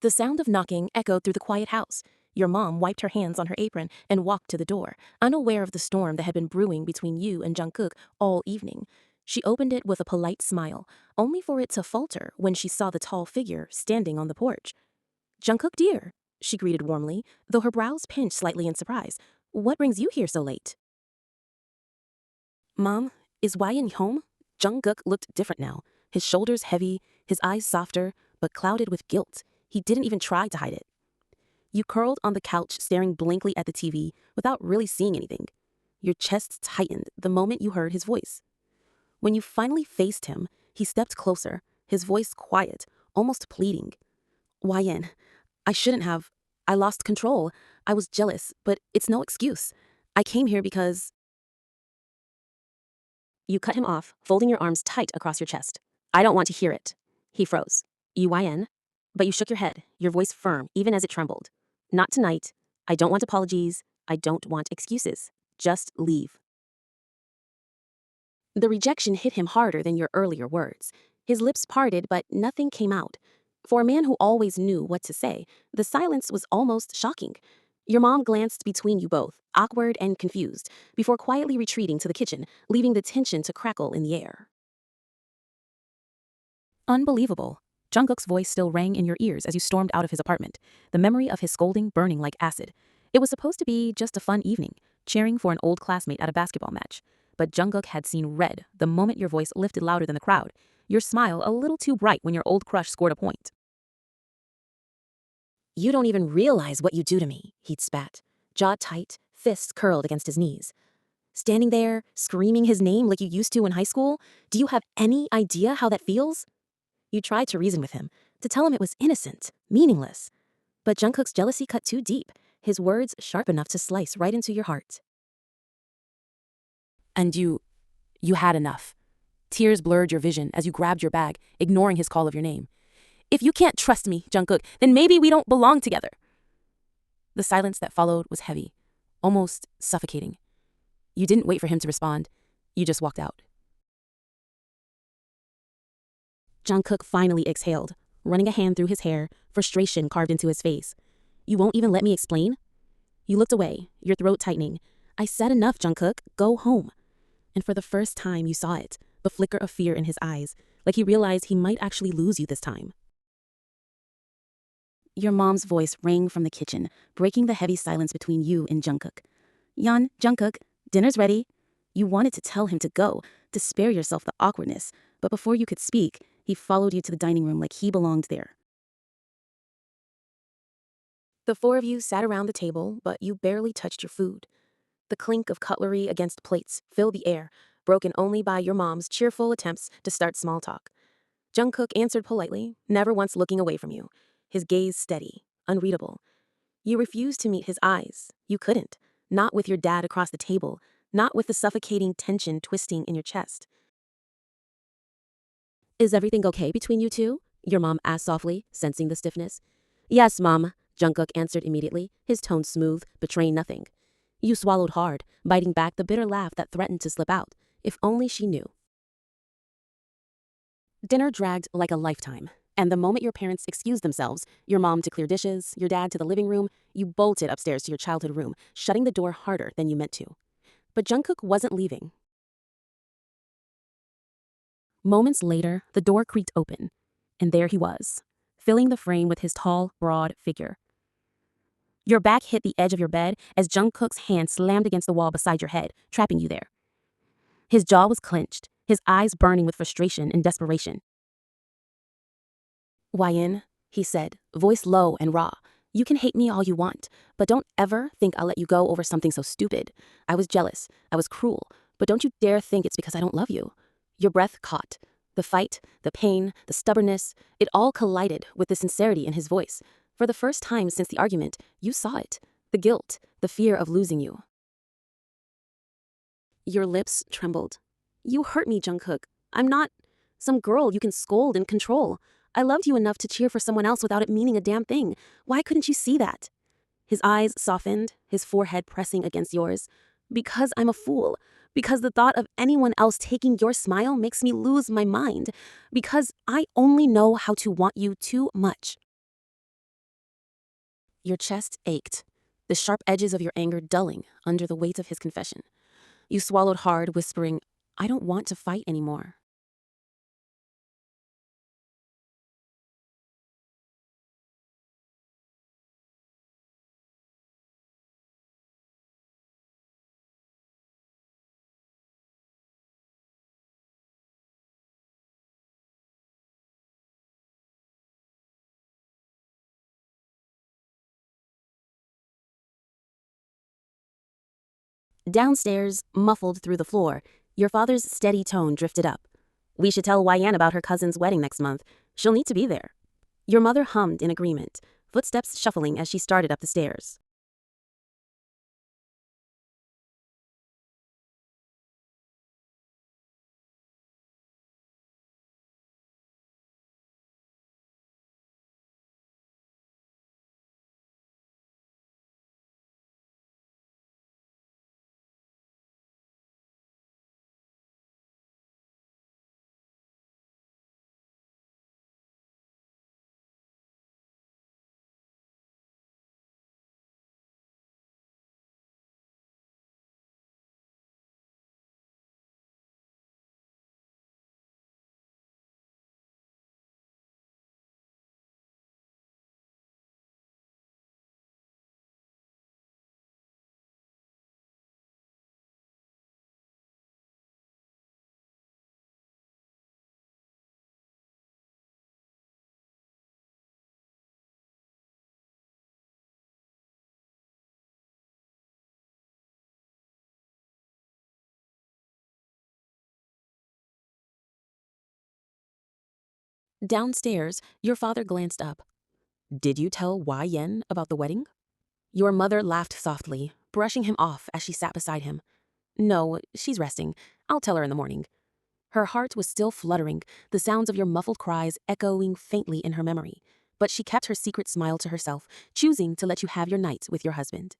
The sound of knocking echoed through the quiet house. Your mom wiped her hands on her apron and walked to the door, unaware of the storm that had been brewing between you and 𝐸𝐞𝐧 all evening. She opened it with a polite smile, only for it to falter when she saw the tall figure standing on the porch. 𝐸𝐸𝐾 dear, she greeted warmly, though her brows pinched slightly in surprise. What brings you here so late? Mom, is 𝐲𝐻𝐜 home? 𝐸𝐸𝐾 looked different now, his shoulders heavy, his eyes softer, but clouded with guilt. He didn't even try to hide it. You curled on the couch, staring blankly at the TV without really seeing anything. Your chest tightened the moment you heard his voice. When you finally faced him, he stepped closer, his voice quiet, almost pleading. 𝐲𝐻𝐜, I shouldn't have. I lost control. I was jealous, but it's no excuse. I came here because... You cut him off, folding your arms tight across your chest. I don't want to hear it. He froze. 𝐲𝐻𝐜, but you shook your head, your voice firm, even as it trembled. Not tonight. I don't want apologies. I don't want excuses. Just leave. The rejection hit him harder than your earlier words. His lips parted, but nothing came out. For a man who always knew what to say, the silence was almost shocking. Your mom glanced between you both, awkward and confused, before quietly retreating to the kitchen, leaving the tension to crackle in the air. Unbelievable. 𝐸𝐸𝐾's voice still rang in your ears as you stormed out of his apartment, the memory of his scolding burning like acid. It was supposed to be just a fun evening, cheering for an old classmate at a basketball match. But 𝐸𝐸𝐾 had seen red the moment your voice lifted louder than the crowd, your smile a little too bright when your old crush scored a point. You don't even realize what you do to me, he'd spat, jaw tight, fists curled against his knees. Standing there, screaming his name like you used to in high school, do you have any idea how that feels? You tried to reason with him, to tell him it was innocent, meaningless. But 𝐸𝐸𝐾's jealousy cut too deep, his words sharp enough to slice right into your heart. And you had enough. Tears blurred your vision as you grabbed your bag, ignoring his call of your name. If you can't trust me, 𝐸𝐸𝐾, then maybe we don't belong together. The silence that followed was heavy, almost suffocating. You didn't wait for him to respond. You just walked out. 𝐸𝐸𝐾 finally exhaled, running a hand through his hair, frustration carved into his face. You won't even let me explain? You looked away, your throat tightening. I said enough, 𝐸𝐸𝐾. Go home. And for the first time you saw it, the flicker of fear in his eyes, like he realized he might actually lose you this time. Your mom's voice rang from the kitchen, breaking the heavy silence between you and 𝐸𝐸𝐾. 𝐸𝐻𝐜, dinner's ready. You wanted to tell him to go, to spare yourself the awkwardness, but before you could speak, he followed you to the dining room like he belonged there. The four of you sat around the table, but you barely touched your food. The clink of cutlery against plates filled the air, broken only by your mom's cheerful attempts to start small talk. 𝐸𝐸𝐾 answered politely, never once looking away from you, his gaze steady, unreadable. You refused to meet his eyes. You couldn't, not with your dad across the table, not with the suffocating tension twisting in your chest. Is everything okay between you two? Your mom asked softly, sensing the stiffness. Yes, Mom, 𝐸𝐸𝐾 answered immediately, his tone smooth, betraying nothing. You swallowed hard, biting back the bitter laugh that threatened to slip out. If only she knew. Dinner dragged like a lifetime, and the moment your parents excused themselves, your mom to clear dishes, your dad to the living room, you bolted upstairs to your childhood room, shutting the door harder than you meant to. But 𝐸𝐸𝐾 wasn't leaving. Moments later, the door creaked open, and there he was, filling the frame with his tall, broad figure. Your back hit the edge of your bed as 𝐸𝐸𝐾's hand slammed against the wall beside your head, trapping you there. His jaw was clenched, his eyes burning with frustration and desperation. 𝐲𝐻𝐜, he said, voice low and raw. You can hate me all you want, but don't ever think I'll let you go over something so stupid. I was jealous, I was cruel, but don't you dare think it's because I don't love you. Your breath caught. The fight, the pain, the stubbornness, it all collided with the sincerity in his voice. For the first time since the argument, you saw it. The guilt, the fear of losing you. Your lips trembled. You hurt me, 𝐸𝐸𝐾. I'm not some girl you can scold and control. I loved you enough to cheer for someone else without it meaning a damn thing. Why couldn't you see that? His eyes softened, his forehead pressing against yours. Because I'm a fool. Because the thought of anyone else taking your smile makes me lose my mind. Because I only know how to want you too much. Your chest ached, the sharp edges of your anger dulling under the weight of his confession. You swallowed hard, whispering, "I don't want to fight anymore." Downstairs, muffled through the floor, your father's steady tone drifted up. "We should tell 𝐲𝐻𝐿 about her cousin's wedding next month. She'll need to be there." Your mother hummed in agreement, footsteps shuffling as she started up the stairs. Downstairs, your father glanced up. "Did you tell 𝐲𝐻𝐿 about the wedding?" Your mother laughed softly, brushing him off as she sat beside him. "No, she's resting. I'll tell her in the morning." Her heart was still fluttering, the sounds of your muffled cries echoing faintly in her memory. But she kept her secret smile to herself, choosing to let you have your night with your husband.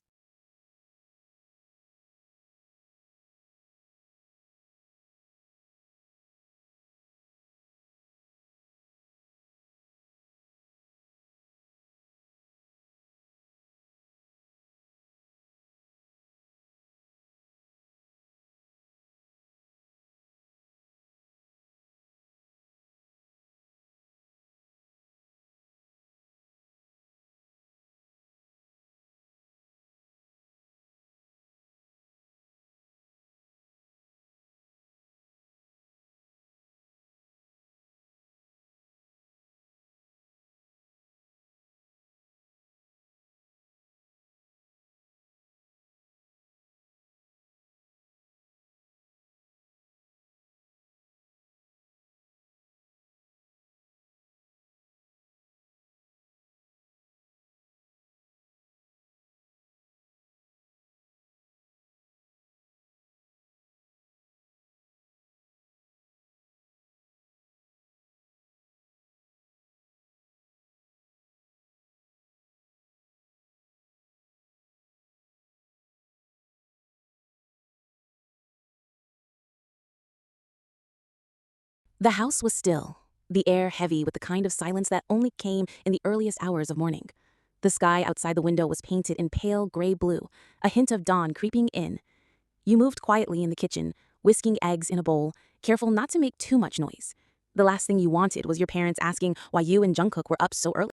The house was still, the air heavy with the kind of silence that only came in the earliest hours of morning. The sky outside the window was painted in pale gray blue, a hint of dawn creeping in. You moved quietly in the kitchen, whisking eggs in a bowl, careful not to make too much noise. The last thing you wanted was your parents asking why you and Jungkook were up so early.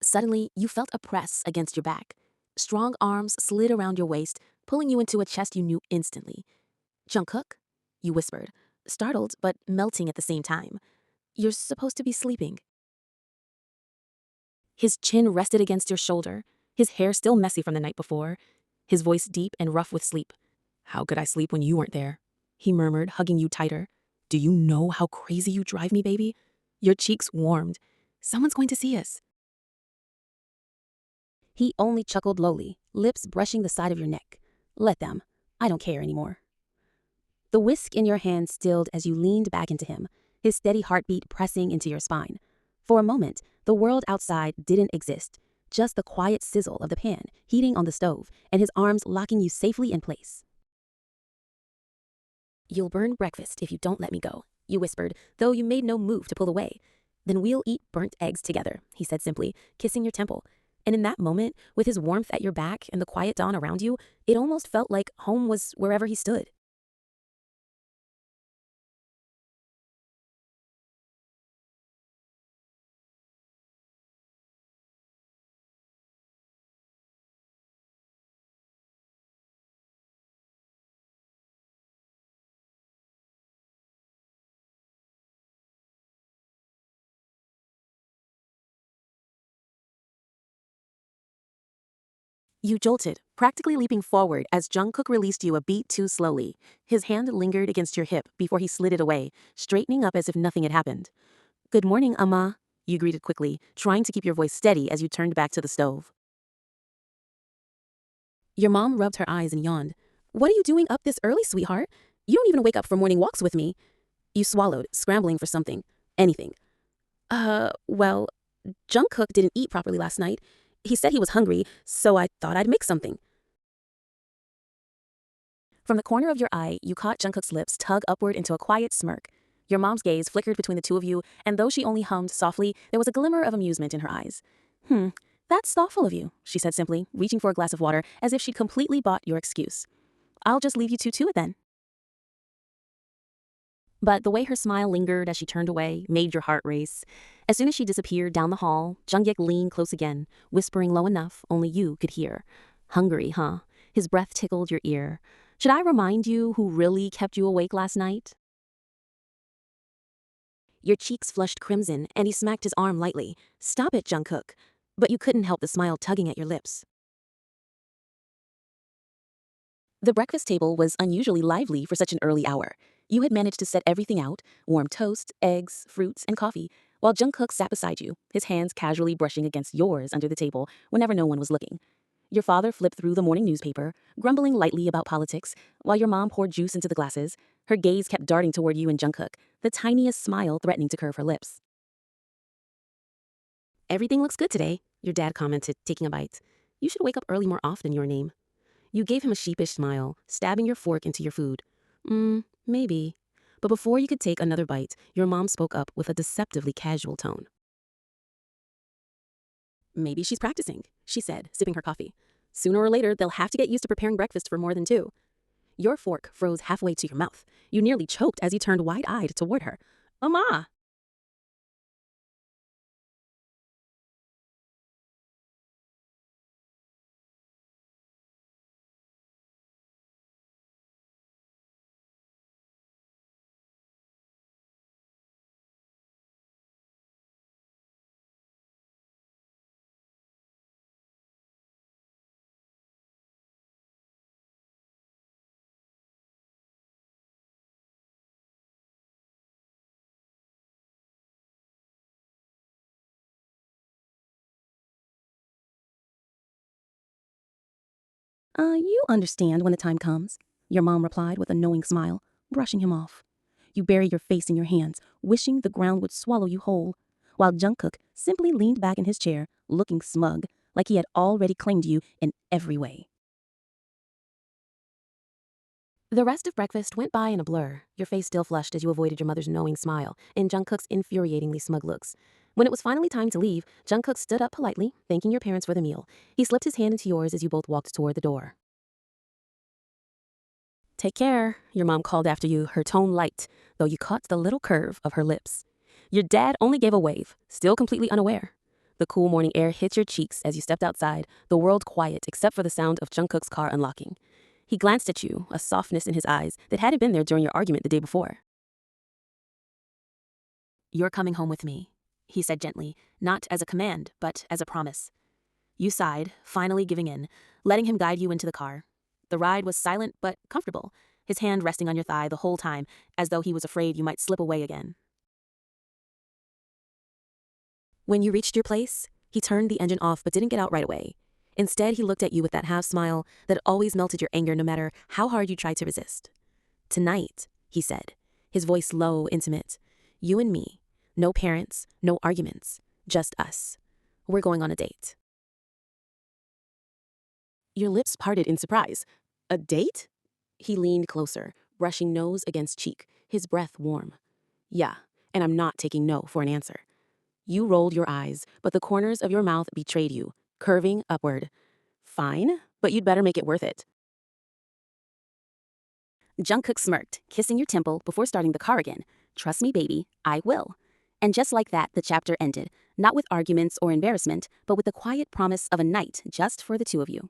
Suddenly, you felt a press against your back. Strong arms slid around your waist, pulling you into a chest you knew instantly. "Jungkook?" you whispered, startled but melting at the same time. "You're supposed to be sleeping." His chin rested against your shoulder, his hair still messy from the night before, his voice deep and rough with sleep. "How could I sleep when you weren't there?" he murmured, hugging you tighter. "Do you know how crazy you drive me, baby?" Your cheeks warmed. "Someone's going to see us." He only chuckled lowly, lips brushing the side of your neck. "Let them. I don't care anymore." The whisk in your hand stilled as you leaned back into him, his steady heartbeat pressing into your spine. For a moment, the world outside didn't exist, just the quiet sizzle of the pan heating on the stove and his arms locking you safely in place. "You'll burn breakfast if you don't let me go," you whispered, though you made no move to pull away. Then we'll eat burnt eggs together, he said simply, kissing your temple. And in that moment, with his warmth at your back and the quiet dawn around you, it almost felt like home was wherever he stood. You jolted, practically leaping forward as Jungkook released you a beat too slowly. His hand lingered against your hip before he slid it away, straightening up as if nothing had happened. Good morning, Amma, you greeted quickly, trying to keep your voice steady as you turned back to the stove. Your mom rubbed her eyes and yawned. What are you doing up this early, sweetheart? You don't even wake up for morning walks with me. You swallowed, scrambling for something. Anything. Well, Jungkook didn't eat properly last night. He said he was hungry, so I thought I'd make something. From the corner of your eye, you caught Jungkook's lips tug upward into a quiet smirk. Your mom's gaze flickered between the two of you, and though she only hummed softly, there was a glimmer of amusement in her eyes. That's thoughtful of you, she said simply, reaching for a glass of water as if she'd completely bought your excuse. I'll just leave you two to it then. But the way her smile lingered as she turned away made your heart race. As soon as she disappeared down the hall, Jungkook leaned close again, whispering low enough only you could hear. Hungry, huh? His breath tickled your ear. Should I remind you who really kept you awake last night? Your cheeks flushed crimson, and he smacked his arm lightly. Stop it, Jungkook. But you couldn't help the smile tugging at your lips. The breakfast table was unusually lively for such an early hour. You had managed to set everything out, warm toast, eggs, fruits, and coffee, while Jungkook sat beside you, his hands casually brushing against yours under the table whenever no one was looking. Your father flipped through the morning newspaper, grumbling lightly about politics, while your mom poured juice into the glasses. Her gaze kept darting toward you and Jungkook, the tiniest smile threatening to curve her lips. Everything looks good today, your dad commented, taking a bite. You should wake up early more often, your name. You gave him a sheepish smile, stabbing your fork into your food. Maybe. But before you could take another bite, your mom spoke up with a deceptively casual tone. Maybe she's practicing, she said, sipping her coffee. Sooner or later, they'll have to get used to preparing breakfast for more than two. Your fork froze halfway to your mouth. You nearly choked as you turned wide-eyed toward her. Mama! You understand when the time comes, your mom replied with a knowing smile, brushing him off. You bury your face in your hands, wishing the ground would swallow you whole, while Jungkook simply leaned back in his chair, looking smug, like he had already claimed you in every way. The rest of breakfast went by in a blur, your face still flushed as you avoided your mother's knowing smile and Jungkook's infuriatingly smug looks. When it was finally time to leave, Jungkook stood up politely, thanking your parents for the meal. He slipped his hand into yours as you both walked toward the door. Take care, your mom called after you, her tone light, though you caught the little curve of her lips. Your dad only gave a wave, still completely unaware. The cool morning air hit your cheeks as you stepped outside, the world quiet except for the sound of Jungkook's car unlocking. He glanced at you, a softness in his eyes that hadn't been there during your argument the day before. You're coming home with me, he said gently, not as a command, but as a promise. You sighed, finally giving in, letting him guide you into the car. The ride was silent but comfortable, his hand resting on your thigh the whole time, as though he was afraid you might slip away again. When you reached your place, he turned the engine off but didn't get out right away. Instead, he looked at you with that half smile that always melted your anger no matter how hard you tried to resist. Tonight, he said, his voice low, intimate. You and me. No parents, no arguments. Just us. We're going on a date. Your lips parted in surprise. A date? He leaned closer, brushing nose against cheek, his breath warm. Yeah, and I'm not taking no for an answer. You rolled your eyes, but the corners of your mouth betrayed you, curving upward. Fine, but you'd better make it worth it. Jungkook smirked, kissing your temple before starting the car again. Trust me, baby, I will. And just like that, the chapter ended, not with arguments or embarrassment, but with the quiet promise of a night just for the two of you.